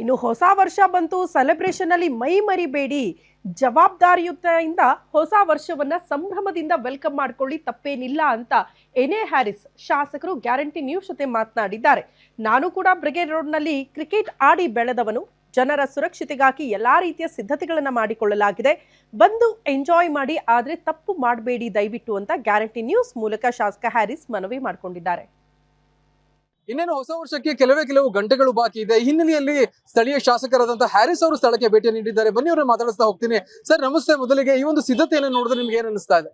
ಇನ್ನು ಹೊಸ ವರ್ಷ ಬಂತು, ಸೆಲೆಬ್ರೇಷನ್ ಅಲ್ಲಿ ಮೈ ಮರಿಬೇಡಿ. ಜವಾಬ್ದಾರಿಯುತದಿಂದ ಹೊಸ ವರ್ಷವನ್ನ ಸಂಭ್ರಮದಿಂದ ವೆಲ್ಕಮ್ ಮಾಡ್ಕೊಳ್ಳಿ, ತಪ್ಪೇನಿಲ್ಲ ಅಂತ ಎನ್ಎ ಹ್ಯಾರಿಸ್ ಶಾಸಕರು ಗ್ಯಾರಂಟಿ ನ್ಯೂಸ್ ಜೊತೆ ಮಾತನಾಡಿದ್ದಾರೆ. ನಾನು ಕೂಡ ಬ್ರಿಗೇಡ್ ರೋಡ್ನಲ್ಲಿ ಕ್ರಿಕೆಟ್ ಆಡಿ ಬೆಳೆದವನು. ಜನರ ಸುರಕ್ಷತೆಗಾಗಿ ಎಲ್ಲಾ ರೀತಿಯ ಸಿದ್ಧತೆಗಳನ್ನ ಮಾಡಿಕೊಳ್ಳಲಾಗಿದೆ. ಬಂದು ಎಂಜಾಯ್ ಮಾಡಿ, ಆದ್ರೆ ತಪ್ಪು ಮಾಡಬೇಡಿ ದಯವಿಟ್ಟು ಅಂತ ಗ್ಯಾರಂಟಿ ನ್ಯೂಸ್ ಮೂಲಕ ಶಾಸಕ ಹ್ಯಾರಿಸ್ ಮನವಿ ಮಾಡಿಕೊಂಡಿದ್ದಾರೆ. ಇನ್ನೇನು ಹೊಸ ವರ್ಷಕ್ಕೆ ಕೆಲವು ಗಂಟೆಗಳು ಬಾಕಿ ಇದೆ. ಈ ಹಿನ್ನೆಲೆಯಲ್ಲಿ ಸ್ಥಳೀಯ ಶಾಸಕರಾದಂತಹ ಹ್ಯಾರಿಸ್ ಅವರು ಸ್ಥಳಕ್ಕೆ ಭೇಟಿ ನೀಡಿದ್ದಾರೆ. ಬನ್ನಿ ಅವರನ್ನ ಮಾತಾಡಿಸ್ತಾ ಹೋಗ್ತೀನಿ. ಸರ್ ನಮಸ್ತೆ. ಮೊದಲಿಗೆ ಈ ಒಂದು ಸಿದ್ಧತೆಯನ್ನು ನೋಡಿದ್ರೆ ನಿಮ್ಗೆ ಏನ್ ಅನಿಸ್ತಾ ಇದೆ?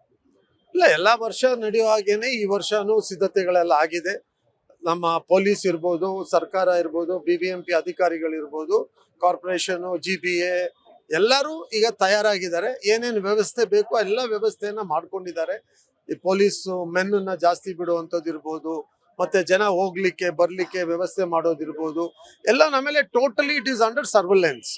ಇಲ್ಲ, ಎಲ್ಲಾ ವರ್ಷ ನಡೆಯೋ ಹಾಗೇನೆ ಈ ವರ್ಷನೂ ಸಿದ್ಧತೆಗಳೆಲ್ಲ ಆಗಿದೆ. ನಮ್ಮ ಪೊಲೀಸ್ ಇರ್ಬೋದು, ಸರ್ಕಾರ ಇರ್ಬೋದು, BBMP ಅಧಿಕಾರಿಗಳಿರ್ಬೋದು, ಕಾರ್ಪೊರೇಷನ್, GBA ಎಲ್ಲರೂ ಈಗ ತಯಾರಾಗಿದ್ದಾರೆ. ಏನೇನು ವ್ಯವಸ್ಥೆ ಬೇಕೋ ಎಲ್ಲ ವ್ಯವಸ್ಥೆಯನ್ನ ಮಾಡ್ಕೊಂಡಿದ್ದಾರೆ. ಈ ಪೊಲೀಸು ಮೆನ್ನ ಜಾಸ್ತಿ ಬಿಡುವಂಥದ್ದು ಇರ್ಬೋದು, ಮತ್ತೆ ಜನ ಹೋಗ್ಲಿಕ್ಕೆ ಬರ್ಲಿಕ್ಕೆ ವ್ಯವಸ್ಥೆ ಮಾಡೋದಿರ್ಬೋದು, ಎಲ್ಲ ನಮೇಲೆ totally it is under surveillance.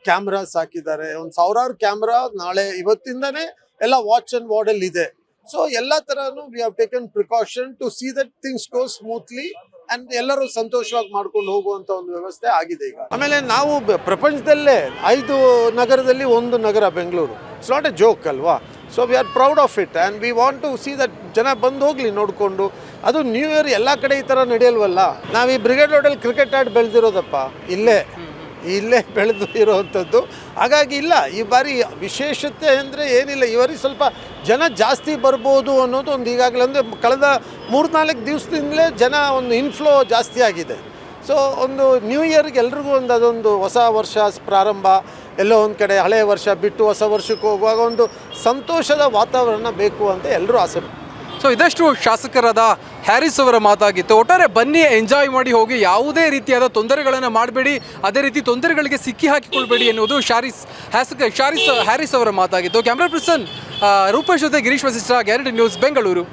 Cameras ಹಾಕಿದ್ದಾರೆ, ಒಂದು 1000 ಕ್ಯಾಮ್ರಾ ನಾಳೆ ಇವತ್ತಿಂದಾನೇ ಎಲ್ಲ ವಾಚ್ ಅಂಡ್ ವಾರ್ಡ್ ಅಲ್ಲಿ ಇದೆ. ಸೊ ಎಲ್ಲಾ ತರನು we have taken precaution to see that things go smoothly and ಎಲ್ಲರೂ ಸಂತೋಷವಾಗಿ ಮಾಡ್ಕೊಂಡು ಹೋಗುವಂತ ಒಂದು ವ್ಯವಸ್ಥೆ ಆಗಿದೆ ಈಗ. ಆಮೇಲೆ ನಾವು ಪ್ರಪಂಚದಲ್ಲೇ 5 ನಗರದಲ್ಲಿ ಒಂದು ನಗರ Bengaluru. It's not a joke ಅಲ್ವಾ? So we are proud of it and we want to see that ಜನ ಬಂದು ಹೋಗ್ಲಿ ನೋಡಿಕೊಂಡು. ಅದು ನ್ಯೂ ಇಯರ್ ಎಲ್ಲ ಕಡೆ ಈ ಥರ ನಡೆಯಲ್ವಲ್ಲ. ನಾವು ಈ ಬ್ರಿಗೇಡ್ ರೋಡಲ್ಲಿ ಕ್ರಿಕೆಟ್ ಆಡಿ ಬೆಳೆದಿರೋದಪ್ಪ, ಇಲ್ಲೇ ಬೆಳೆದು ಇರೋವಂಥದ್ದು. ಹಾಗಾಗಿ ಇಲ್ಲ, ಈ ಬಾರಿ ವಿಶೇಷತೆ ಅಂದರೆ ಏನಿಲ್ಲ. ಈ ಬಾರಿ ಸ್ವಲ್ಪ ಜನ ಜಾಸ್ತಿ ಬರ್ಬೋದು ಅನ್ನೋದು ಒಂದು ಈಗಾಗಲೇ ಅಂದರೆ ಕಳೆದ 3-4 ದಿವಸದಿಂದಲೇ ಜನ ಒಂದು ಇನ್ಫ್ಲೋ ಜಾಸ್ತಿ ಆಗಿದೆ. ಸೊ ಒಂದು ನ್ಯೂ ಇಯರ್ಗೆ ಎಲ್ರಿಗೂ ಅದೊಂದು ಹೊಸ ವರ್ಷ ಪ್ರಾರಂಭ, ಎಲ್ಲೋ ಒಂದು ಕಡೆ ಹಳೆಯ ವರ್ಷ ಬಿಟ್ಟು ಹೊಸ ವರ್ಷಕ್ಕೆ ಹೋಗುವಾಗ ಒಂದು ಸಂತೋಷದ ವಾತಾವರಣ ಬೇಕು ಅಂತ ಎಲ್ಲರೂ ಆಸೆ. ಸೊ ಇದಷ್ಟು ಶಾಸಕರಾದ ಹ್ಯಾರಿಸ್ ಅವರ ಮಾತಾಗಿತ್ತು. ಒಟ್ಟಾರೆ ಬನ್ನಿ, ಎಂಜಾಯ್ ಮಾಡಿ ಹೋಗಿ, ಯಾವುದೇ ರೀತಿಯಾದ ತೊಂದರೆಗಳನ್ನು ಮಾಡಬೇಡಿ, ಅದೇ ರೀತಿ ತೊಂದರೆಗಳಿಗೆ ಸಿಕ್ಕಿ ಹಾಕಿಕೊಳ್ಬೇಡಿ ಎನ್ನುವುದು ಹ್ಯಾರಿಸ್ ಅವರ ಮಾತಾಗಿತ್ತು. ಕ್ಯಾಮ್ರಾ ಪರ್ಸನ್ ರೂಪೇಶ್ ಜೊತೆ ಗಿರೀಶ್ ವಸಿಷ್ಠ, ಗ್ಯಾರಂಟಿ ನ್ಯೂಸ್, ಬೆಂಗಳೂರು.